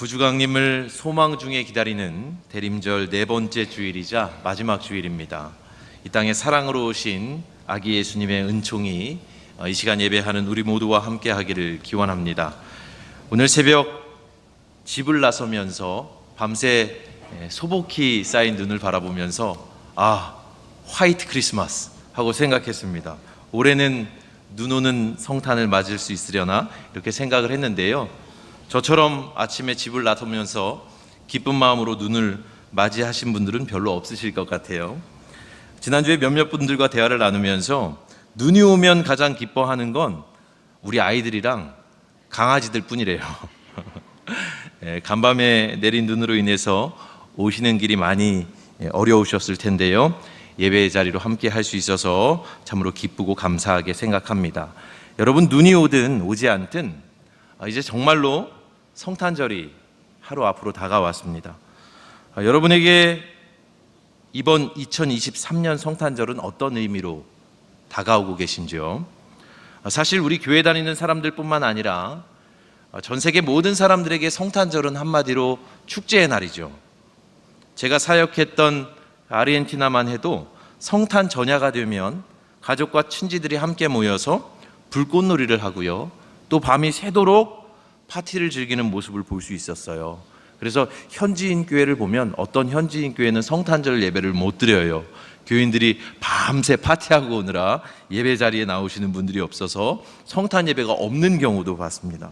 구주강림을 소망 중에 기다리는 대림절 네 번째 주일이자 마지막 주일입니다. 이 땅에 사랑으로 오신 아기 예수님의 은총이 이 시간 예배하는 우리 모두와 함께 하기를 기원합니다. 오늘 새벽 집을 나서면서 밤새 소복히 쌓인 눈을 바라보면서 화이트 크리스마스 하고 생각했습니다. 올해는 눈 오는 성탄을 맞을 수 있으려나 이렇게 생각을 했는데요, 저처럼 아침에 집을 나서면서 기쁜 마음으로 눈을 맞이하신 분들은 별로 없으실 것 같아요. 지난주에 몇몇 분들과 대화를 나누면서 눈이 오면 가장 기뻐하는 건 우리 아이들이랑 강아지들 뿐이래요. 간밤에 내린 눈으로 인해서 오시는 길이 많이 어려우셨을 텐데요, 예배의 자리로 함께 할 수 있어서 참으로 기쁘고 감사하게 생각합니다. 여러분, 눈이 오든 오지 않든 이제 정말로 성탄절이 하루 앞으로 다가왔습니다. 여러분에게 이번 2023년 성탄절은 어떤 의미로 다가오고 계신지요? 사실 우리 교회 다니는 사람들뿐만 아니라 전 세계 모든 사람들에게 성탄절은 한마디로 축제의 날이죠. 제가 사역했던 아르헨티나만 해도 성탄 전야가 되면 가족과 친지들이 함께 모여서 불꽃놀이를 하고요, 또 밤이 새도록 파티를 즐기는 모습을 볼 수 있었어요. 그래서 현지인 교회를 보면 어떤 현지인 교회는 성탄절 예배를 못 드려요. 교인들이 밤새 파티하고 오느라 예배 자리에 나오시는 분들이 없어서 성탄 예배가 없는 경우도 봤습니다.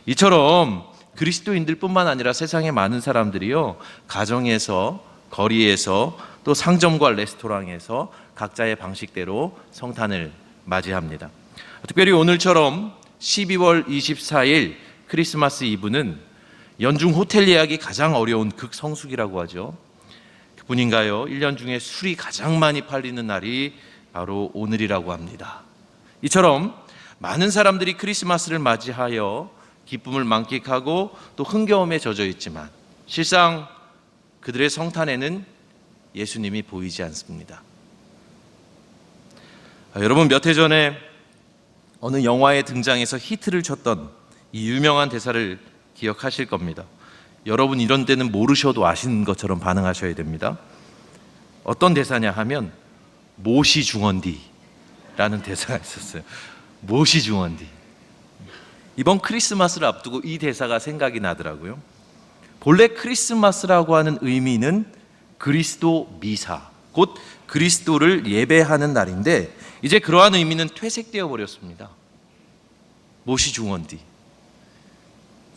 이처럼 그리스도인들 뿐만 아니라 세상의 많은 사람들이요, 가정에서, 거리에서, 또 상점과 레스토랑에서 각자의 방식대로 성탄을 맞이합니다. 특별히 오늘처럼 12월 24일 크리스마스 이브는 연중 호텔 예약이 가장 어려운 극성수기라고 하죠. 그뿐인가요? 1년 중에 술이 가장 많이 팔리는 날이 바로 오늘이라고 합니다. 이처럼 많은 사람들이 크리스마스를 맞이하여 기쁨을 만끽하고 또 흥겨움에 젖어 있지만 실상 그들의 성탄에는 예수님이 보이지 않습니다. 여러분, 몇 해 전에 어느 영화에 등장해서 히트를 쳤던 이 유명한 대사를 기억하실 겁니다. 여러분, 이런 데는 모르셔도 아시는 것처럼 반응하셔야 됩니다. 어떤 대사냐 하면 모시 중원디라는 대사가 있었어요. 모시 중원디. 이번 크리스마스를 앞두고 이 대사가 생각이 나더라고요. 본래 크리스마스라고 하는 의미는 그리스도 미사, 곧 그리스도를 예배하는 날인데 이제 그러한 의미는 퇴색되어 버렸습니다. 모시 중원디.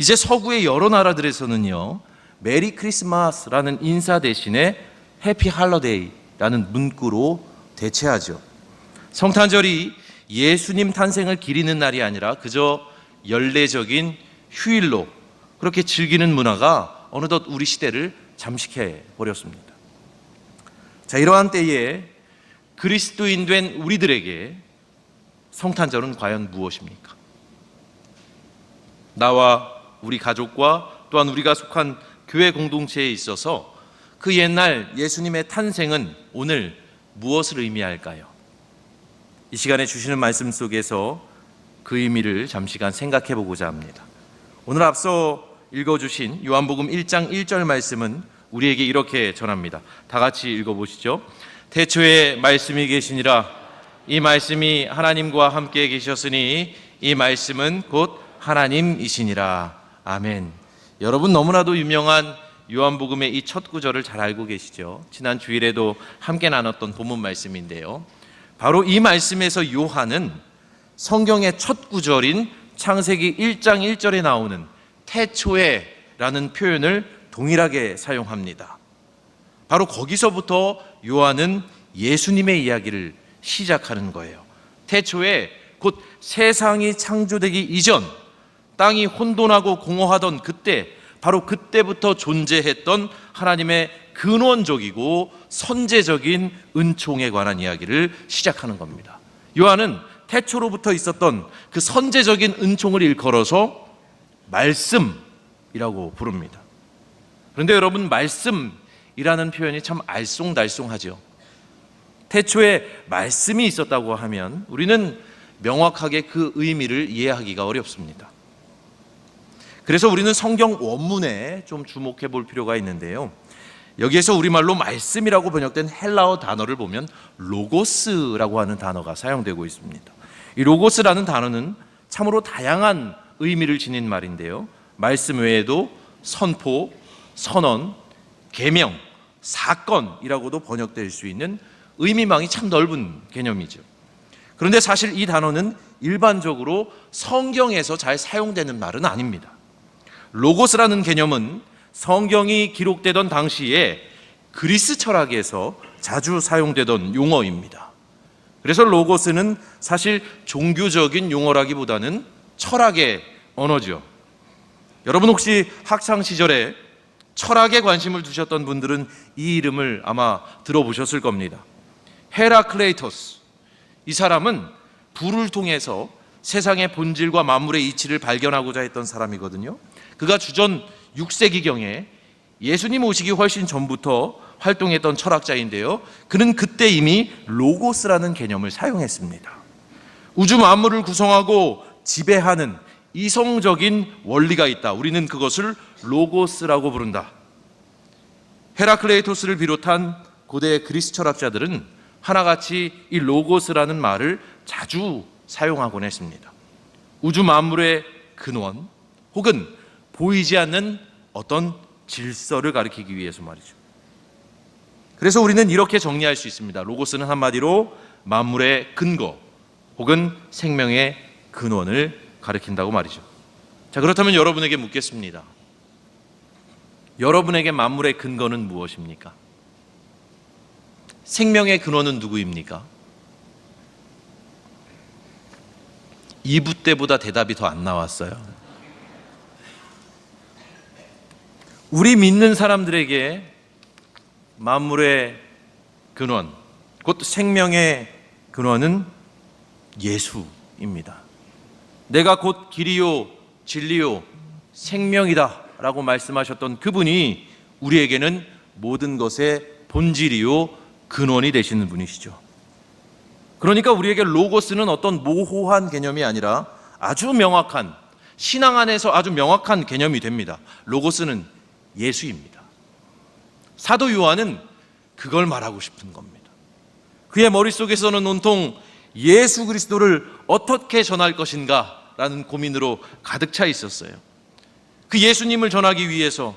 이제 서구의 여러 나라들에서는요, 메리 크리스마스라는 인사 대신에 해피 할러데이라는 문구로 대체하죠. 성탄절이 예수님 탄생을 기리는 날이 아니라 그저 연례적인 휴일로 그렇게 즐기는 문화가 어느덧 우리 시대를 잠식해 버렸습니다. 자, 이러한 때에 그리스도인 된 우리들에게 성탄절은 과연 무엇입니까? 나와 우리 가족과 또한 우리가 속한 교회 공동체에 있어서 그 옛날 예수님의 탄생은 오늘 무엇을 의미할까요? 이 시간에 주시는 말씀 속에서 그 의미를 잠시간 생각해 보고자 합니다. 오늘 앞서 읽어주신 요한복음 1장 1절 말씀은 우리에게 이렇게 전합니다. 다 같이 읽어보시죠. 태초에 말씀이 계시니라. 이 말씀이 하나님과 함께 계셨으니 이 말씀은 곧 하나님이시니라. 아멘. 여러분, 너무나도 유명한 요한복음의 이 첫 구절을 잘 알고 계시죠? 지난 주일에도 함께 나눴던 본문 말씀인데요, 바로 이 말씀에서 요한은 성경의 첫 구절인 창세기 1장 1절에 나오는 태초에 라는 표현을 동일하게 사용합니다. 바로 거기서부터 요한은 예수님의 이야기를 시작하는 거예요. 태초에, 곧 세상이 창조되기 이전, 땅이 혼돈하고 공허하던 그때, 바로 그때부터 존재했던 하나님의 근원적이고 선제적인 은총에 관한 이야기를 시작하는 겁니다. 요한은 태초로부터 있었던 그 선제적인 은총을 일컬어서 말씀이라고 부릅니다. 그런데 여러분, 말씀이라는 표현이 참 알쏭달쏭하죠. 태초에 말씀이 있었다고 하면 우리는 명확하게 그 의미를 이해하기가 어렵습니다. 그래서 우리는 성경 원문에 좀 주목해 볼 필요가 있는데요. 여기에서 우리말로 말씀이라고 번역된 헬라어 단어를 보면 로고스라고 하는 단어가 사용되고 있습니다. 이 로고스라는 단어는 참으로 다양한 의미를 지닌 말인데요. 말씀 외에도 선포, 선언, 계명, 사건이라고도 번역될 수 있는 의미망이 참 넓은 개념이죠. 그런데 사실 이 단어는 일반적으로 성경에서 잘 사용되는 말은 아닙니다. 로고스라는 개념은 성경이 기록되던 당시에 그리스 철학에서 자주 사용되던 용어입니다. 그래서 로고스는 사실 종교적인 용어라기보다는 철학의 언어죠. 여러분 혹시 학창 시절에 철학에 관심을 두셨던 분들은 이 이름을 아마 들어보셨을 겁니다. 헤라클레이토스. 이 사람은 불을 통해서 세상의 본질과 만물의 이치를 발견하고자 했던 사람이거든요. 그가 주전 6세기경에 예수님 오시기 훨씬 전부터 활동했던 철학자인데요. 그는 그때 이미 로고스라는 개념을 사용했습니다. 우주 만물을 구성하고 지배하는 이성적인 원리가 있다. 우리는 그것을 로고스라고 부른다. 헤라클레이토스를 비롯한 고대 그리스 철학자들은 하나같이 이 로고스라는 말을 자주 사용하곤 했습니다. 우주 만물의 근원 혹은 보이지 않는 어떤 질서를 가리키기 위해서 말이죠. 그래서 우리는 이렇게 정리할 수 있습니다. 로고스는 한마디로 만물의 근거 혹은 생명의 근원을 가리킨다고 말이죠. 자, 그렇다면 여러분에게 묻겠습니다. 여러분에게 만물의 근거는 무엇입니까? 생명의 근원은 누구입니까? 2부 때보다 대답이 더 안 나왔어요. 우리 믿는 사람들에게 만물의 근원, 곧 생명의 근원은 예수입니다. 내가 곧 길이요 진리요 생명이다 라고 말씀하셨던 그분이 우리에게는 모든 것의 본질이요 근원이 되시는 분이시죠. 그러니까 우리에게 로고스는 어떤 모호한 개념이 아니라 아주 명확한, 신앙 안에서 아주 명확한 개념이 됩니다. 로고스는 예수입니다. 사도 요한은 그걸 말하고 싶은 겁니다. 그의 머릿속에서는 온통 예수 그리스도를 어떻게 전할 것인가 라는 고민으로 가득 차 있었어요. 그 예수님을 전하기 위해서,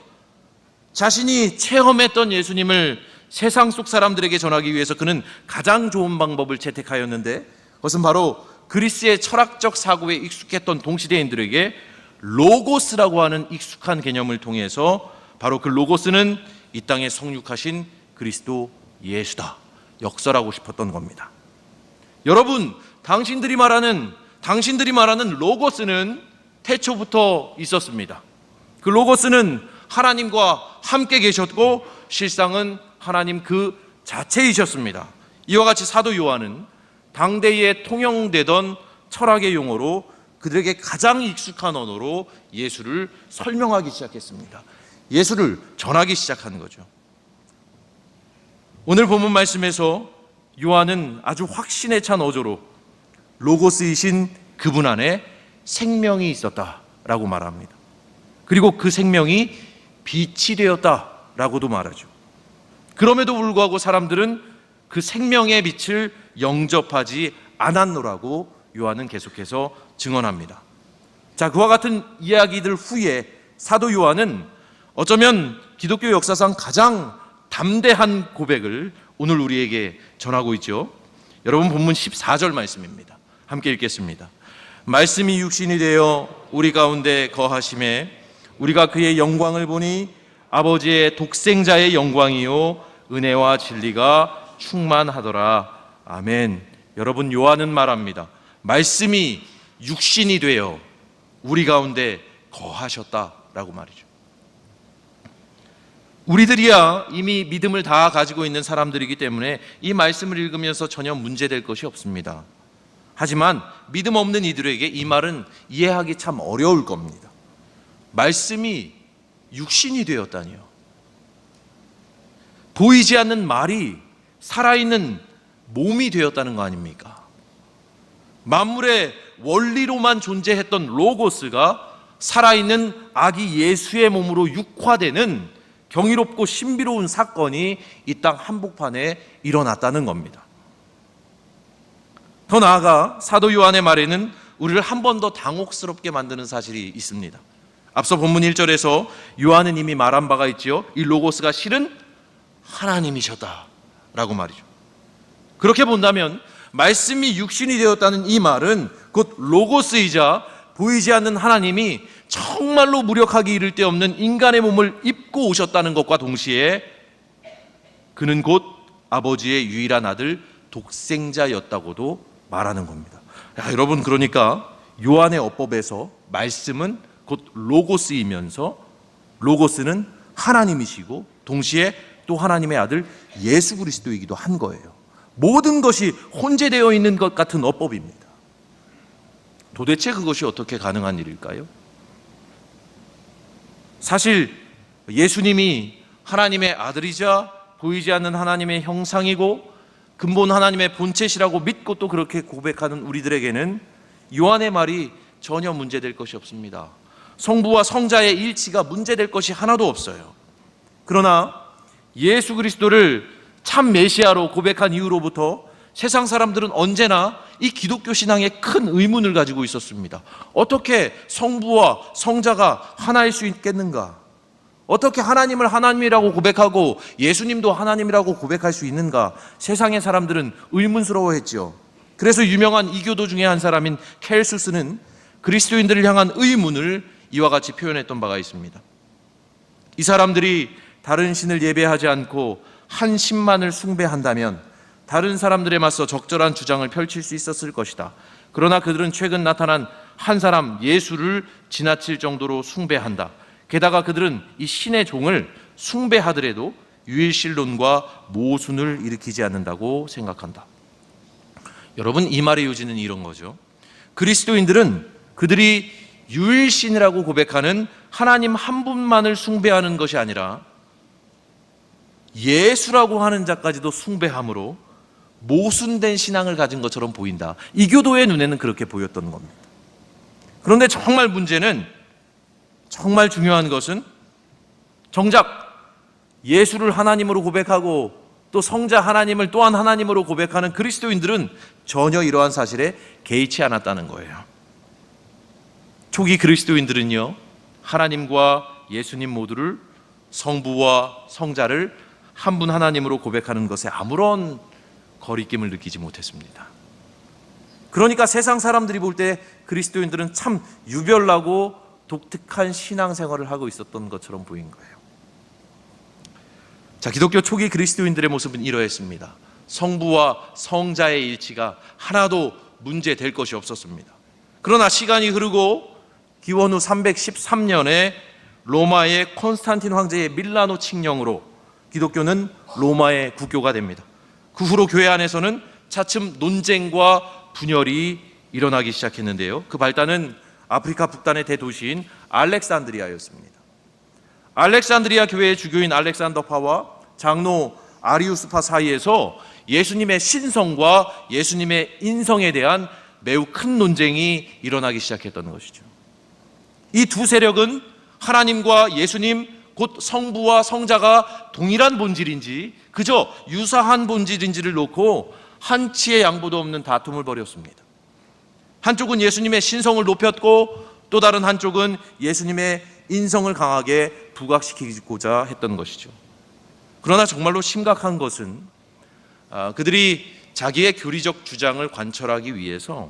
자신이 체험했던 예수님을 세상 속 사람들에게 전하기 위해서 그는 가장 좋은 방법을 채택하였는데, 그것은 바로 그리스의 철학적 사고에 익숙했던 동시대인들에게 로고스라고 하는 익숙한 개념을 통해서 바로 그 로고스는 이 땅에 성육하신 그리스도 예수다, 역설하고 싶었던 겁니다. 여러분, 당신들이 말하는 로고스는 태초부터 있었습니다. 그 로고스는 하나님과 함께 계셨고 실상은 하나님 그 자체이셨습니다. 이와 같이 사도 요한은 당대에 통용되던 철학의 용어로 그들에게 가장 익숙한 언어로 예수를 설명하기 시작했습니다. 예수를 전하기 시작한 거죠. 오늘 본문 말씀에서 요한은 아주 확신에 찬 어조로 로고스이신 그분 안에 생명이 있었다라고 말합니다. 그리고 그 생명이 빛이 되었다라고도 말하죠. 그럼에도 불구하고 사람들은 그 생명의 빛을 영접하지 않았노라고 요한은 계속해서 증언합니다. 자, 그와 같은 이야기들 후에 사도 요한은 어쩌면 기독교 역사상 가장 담대한 고백을 오늘 우리에게 전하고 있죠. 여러분, 본문 14절 말씀입니다. 함께 읽겠습니다. 말씀이 육신이 되어 우리 가운데 거하심에 우리가 그의 영광을 보니 아버지의 독생자의 영광이요 은혜와 진리가 충만하더라. 아멘. 여러분, 요한은 말합니다. 말씀이 육신이 되어 우리 가운데 거하셨다라고 말이죠. 우리들이야 이미 믿음을 다 가지고 있는 사람들이기 때문에 이 말씀을 읽으면서 전혀 문제될 것이 없습니다. 하지만 믿음 없는 이들에게 이 말은 이해하기 참 어려울 겁니다. 말씀이 육신이 되었다니요. 보이지 않는 말이 살아있는 몸이 되었다는 거 아닙니까? 만물의 원리로만 존재했던 로고스가 살아있는 아기 예수의 몸으로 육화되는 경이롭고 신비로운 사건이 이 땅 한복판에 일어났다는 겁니다. 더 나아가 사도 요한의 말에는 우리를 한 번 더 당혹스럽게 만드는 사실이 있습니다. 앞서 본문 1절에서 요한은 이미 말한 바가 있지요. 이 로고스가 실은 하나님이셨다라고 말이죠. 그렇게 본다면 말씀이 육신이 되었다는 이 말은 곧 로고스이자 보이지 않는 하나님이 정말로 무력하기 이를 데 없는 인간의 몸을 입고 오셨다는 것과 동시에 그는 곧 아버지의 유일한 아들 독생자였다고도 말하는 겁니다. 여러분, 그러니까 요한의 어법에서 말씀은 곧 로고스이면서 로고스는 하나님이시고 동시에 또 하나님의 아들 예수 그리스도이기도 한 거예요. 모든 것이 혼재되어 있는 것 같은 어법입니다. 도대체 그것이 어떻게 가능한 일일까요? 사실 예수님이 하나님의 아들이자 보이지 않는 하나님의 형상이고 근본 하나님의 본체시라고 믿고 또 그렇게 고백하는 우리들에게는 요한의 말이 전혀 문제될 것이 없습니다. 성부와 성자의 일치가 문제될 것이 하나도 없어요. 그러나 예수 그리스도를 참 메시아로 고백한 이후로부터 세상 사람들은 언제나 이 기독교 신앙에 큰 의문을 가지고 있었습니다. 어떻게 성부와 성자가 하나일 수 있겠는가? 어떻게 하나님을 하나님이라고 고백하고 예수님도 하나님이라고 고백할 수 있는가? 세상의 사람들은 의문스러워했죠. 그래서 유명한 이교도 중에 한 사람인 켈수스는 그리스도인들을 향한 의문을 이와 같이 표현했던 바가 있습니다. 이 사람들이 다른 신을 예배하지 않고 한 신만을 숭배한다면 다른 사람들에 맞서 적절한 주장을 펼칠 수 있었을 것이다. 그러나 그들은 최근 나타난 한 사람 예수를 지나칠 정도로 숭배한다. 게다가 그들은 이 신의 종을 숭배하더라도 유일신론과 모순을 일으키지 않는다고 생각한다. 여러분, 이 말의 요지는 이런 거죠. 그리스도인들은 그들이 유일신이라고 고백하는 하나님 한 분만을 숭배하는 것이 아니라 예수라고 하는 자까지도 숭배함으로 모순된 신앙을 가진 것처럼 보인다. 이교도의 눈에는 그렇게 보였던 겁니다. 그런데 정말 문제는, 정말 중요한 것은 정작 예수를 하나님으로 고백하고 또 성자 하나님을 또한 하나님으로 고백하는 그리스도인들은 전혀 이러한 사실에 개의치 않았다는 거예요. 초기 그리스도인들은요, 하나님과 예수님 모두를, 성부와 성자를 한 분 하나님으로 고백하는 것에 아무런 거리낌을 느끼지 못했습니다. 그러니까 세상 사람들이 볼 때 그리스도인들은 참 유별나고 독특한 신앙생활을 하고 있었던 것처럼 보인 거예요. 자, 기독교 초기 그리스도인들의 모습은 이러했습니다. 성부와 성자의 일치가 하나도 문제될 것이 없었습니다. 그러나 시간이 흐르고 기원 후 313년에 로마의 콘스탄틴 황제의 밀라노 칙령으로 기독교는 로마의 국교가 됩니다. 그 후로 교회 안에서는 차츰 논쟁과 분열이 일어나기 시작했는데요. 그 발단은 아프리카 북단의 대도시인 알렉산드리아였습니다. 알렉산드리아 교회의 주교인 알렉산더파와 장로 아리우스파 사이에서 예수님의 신성과 예수님의 인성에 대한 매우 큰 논쟁이 일어나기 시작했던 것이죠. 이 두 세력은 하나님과 예수님, 곧 성부와 성자가 동일한 본질인지 그저 유사한 본질인지를 놓고 한치의 양보도 없는 다툼을 벌였습니다. 한쪽은 예수님의 신성을 높였고 또 다른 한쪽은 예수님의 인성을 강하게 부각시키고자 했던 것이죠. 그러나 정말로 심각한 것은 그들이 자기의 교리적 주장을 관철하기 위해서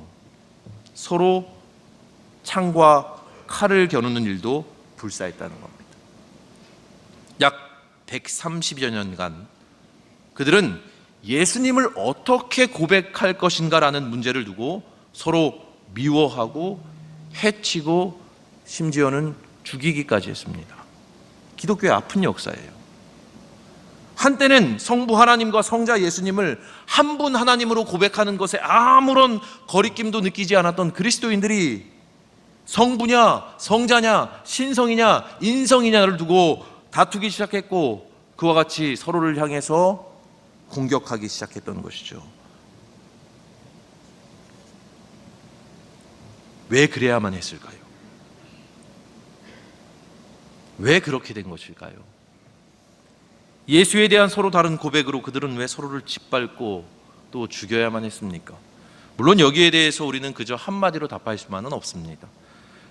서로 창과 칼을 겨누는 일도 불사했다는 겁니다. 약 130여 년간 그들은 예수님을 어떻게 고백할 것인가라는 문제를 두고 서로 미워하고 해치고 심지어는 죽이기까지 했습니다. 기독교의 아픈 역사예요. 한때는 성부 하나님과 성자 예수님을 한 분 하나님으로 고백하는 것에 아무런 거리낌도 느끼지 않았던 그리스도인들이 성부냐, 성자냐, 신성이냐, 인성이냐를 두고 다투기 시작했고 그와 같이 서로를 향해서 공격하기 시작했던 것이죠. 왜 그래야만 했을까요? 왜 그렇게 된 것일까요? 예수에 대한 서로 다른 고백으로 그들은 왜 서로를 짓밟고 또 죽여야만 했습니까? 물론 여기에 대해서 우리는 그저 한마디로 답할 수만은 없습니다.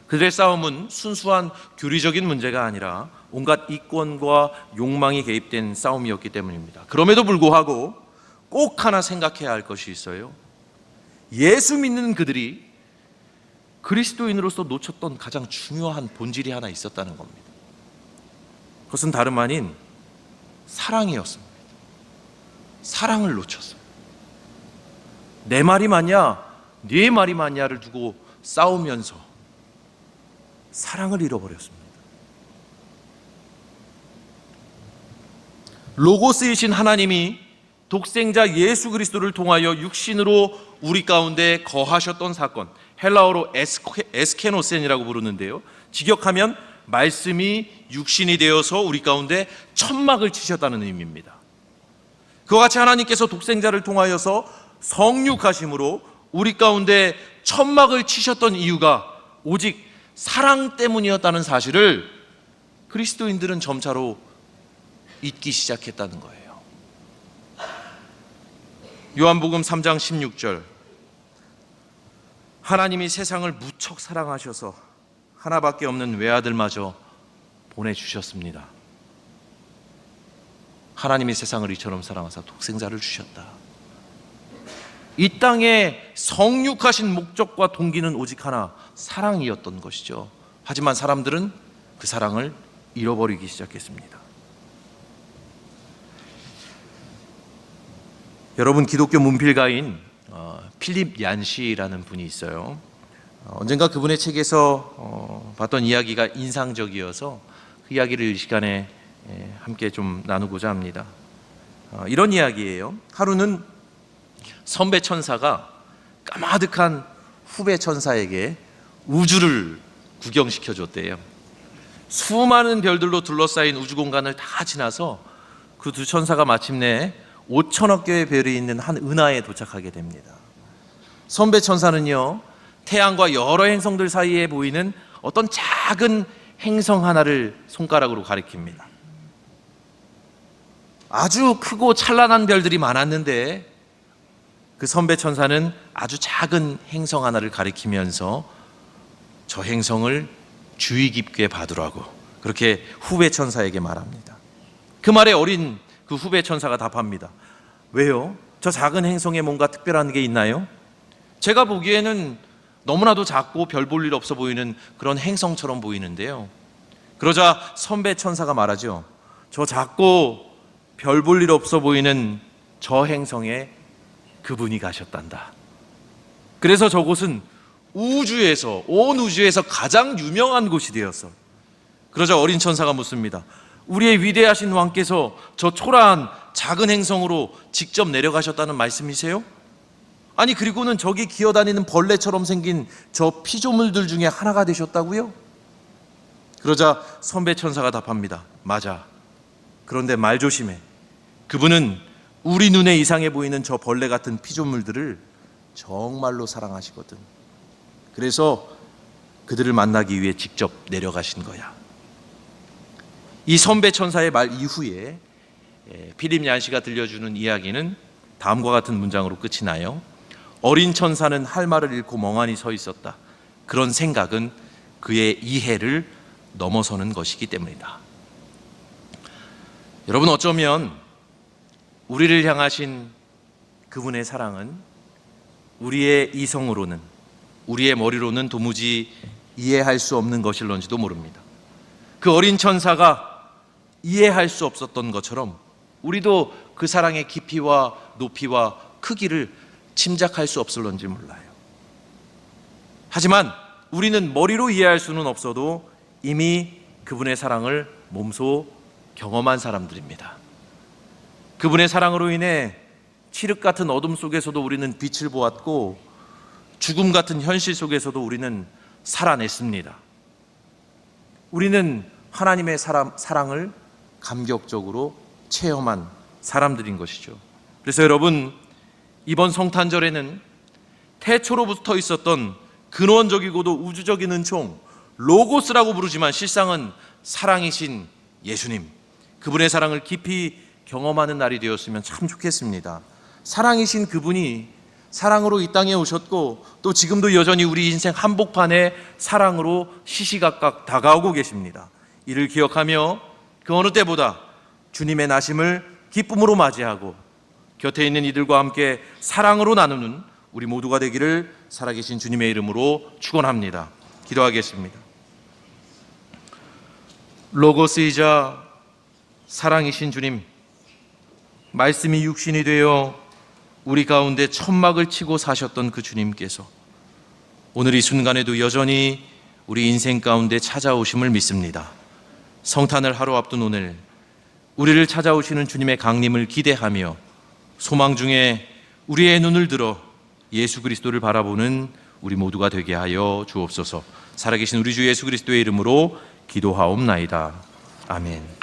그들의 싸움은 순수한 교리적인 문제가 아니라 온갖 이권과 욕망이 개입된 싸움이었기 때문입니다. 그럼에도 불구하고 꼭 하나 생각해야 할 것이 있어요. 예수 믿는 그들이 그리스도인으로서 놓쳤던 가장 중요한 본질이 하나 있었다는 겁니다. 그것은 다름 아닌 사랑이었습니다. 사랑을 놓쳤어요. 내 말이 맞냐, 네 말이 맞냐를 두고 싸우면서 사랑을 잃어버렸습니다. 로고스이신 하나님이 독생자 예수 그리스도를 통하여 육신으로 우리 가운데 거하셨던 사건, 헬라어로 에스케노센이라고 부르는데요, 직역하면 말씀이 육신이 되어서 우리 가운데 천막을 치셨다는 의미입니다. 그와 같이 하나님께서 독생자를 통하여서 성육하심으로 우리 가운데 천막을 치셨던 이유가 오직 사랑 때문이었다는 사실을 그리스도인들은 점차로 잊기 시작했다는 거예요. 요한복음 3장 16절, 하나님이 세상을 무척 사랑하셔서 하나밖에 없는 외아들마저 보내주셨습니다. 하나님이 세상을 이처럼 사랑하사 독생자를 주셨다. 이 땅에 성육하신 목적과 동기는 오직 하나, 사랑이었던 것이죠. 하지만 사람들은 그 사랑을 잃어버리기 시작했습니다. 여러분, 기독교 문필가인 필립 얀시라는 분이 있어요. 언젠가 그분의 책에서 봤던 이야기가 인상적이어서 그 이야기를 이 시간에 함께 좀 나누고자 합니다. 이런 이야기예요. 하루는 선배 천사가 까마득한 후배 천사에게 우주를 구경시켜 줬대요. 수많은 별들로 둘러싸인 우주 공간을 다 지나서 그 두 천사가 마침내 5천억 개의 별이 있는 한 은하에 도착하게 됩니다. 선배 천사는요, 태양과 여러 행성들 사이에 보이는 어떤 작은 행성 하나를 손가락으로 가리킵니다. 아주 크고 찬란한 별들이 많았는데 그 선배 천사는 아주 작은 행성 하나를 가리키면서 저 행성을 주의 깊게 봐두라고 그렇게 후배 천사에게 말합니다. 그 말에 어린 그 후배 천사가 답합니다. 왜요? 저 작은 행성에 뭔가 특별한 게 있나요? 제가 보기에는 너무나도 작고 별 볼 일 없어 보이는 그런 행성처럼 보이는데요. 그러자 선배 천사가 말하죠. 저 작고 별 볼 일 없어 보이는 저 행성에 그분이 가셨단다. 그래서 저곳은 우주에서, 온 우주에서 가장 유명한 곳이 되었어. 그러자 어린 천사가 묻습니다. 우리의 위대하신 왕께서 저 초라한 작은 행성으로 직접 내려가셨다는 말씀이세요? 아니, 그리고는 저기 기어다니는 벌레처럼 생긴 저 피조물들 중에 하나가 되셨다고요? 그러자 선배 천사가 답합니다. 맞아. 그런데 말 조심해. 그분은 우리 눈에 이상해 보이는 저 벌레 같은 피조물들을 정말로 사랑하시거든. 그래서 그들을 만나기 위해 직접 내려가신 거야. 이 선배 천사의 말 이후에 필립 얀시가 들려주는 이야기는 다음과 같은 문장으로 끝이 나요. 어린 천사는 할 말을 잃고 멍하니 서 있었다. 그런 생각은 그의 이해를 넘어서는 것이기 때문이다. 여러분, 어쩌면 우리를 향하신 그분의 사랑은 우리의 이성으로는, 우리의 머리로는 도무지 이해할 수 없는 것일런지도 모릅니다. 그 어린 천사가 이해할 수 없었던 것처럼 우리도 그 사랑의 깊이와 높이와 크기를 짐작할 수 없을런지 몰라요. 하지만 우리는 머리로 이해할 수는 없어도 이미 그분의 사랑을 몸소 경험한 사람들입니다. 그분의 사랑으로 인해 칠흑 같은 어둠 속에서도 우리는 빛을 보았고 죽음 같은 현실 속에서도 우리는 살아냈습니다. 우리는 하나님의 사랑을 감격적으로 체험한 사람들인 것이죠. 그래서 여러분, 이번 성탄절에는 태초로부터 있었던 근원적이고도 우주적인 은총, 로고스라고 부르지만 실상은 사랑이신 예수님, 그분의 사랑을 깊이 경험하는 날이 되었으면 참 좋겠습니다. 사랑이신 그분이 사랑으로 이 땅에 오셨고 또 지금도 여전히 우리 인생 한복판에 사랑으로 시시각각 다가오고 계십니다. 이를 기억하며 그 어느 때보다 주님의 나심을 기쁨으로 맞이하고 곁에 있는 이들과 함께 사랑으로 나누는 우리 모두가 되기를 살아계신 주님의 이름으로 축원합니다. 기도하겠습니다. 로고스이자 사랑이신 주님, 말씀이 육신이 되어 우리 가운데 천막을 치고 사셨던 그 주님께서 오늘 이 순간에도 여전히 우리 인생 가운데 찾아오심을 믿습니다. 성탄을 하루 앞둔 오늘 우리를 찾아오시는 주님의 강림을 기대하며 소망 중에 우리의 눈을 들어 예수 그리스도를 바라보는 우리 모두가 되게 하여 주옵소서. 살아계신 우리 주 예수 그리스도의 이름으로 기도하옵나이다. 아멘.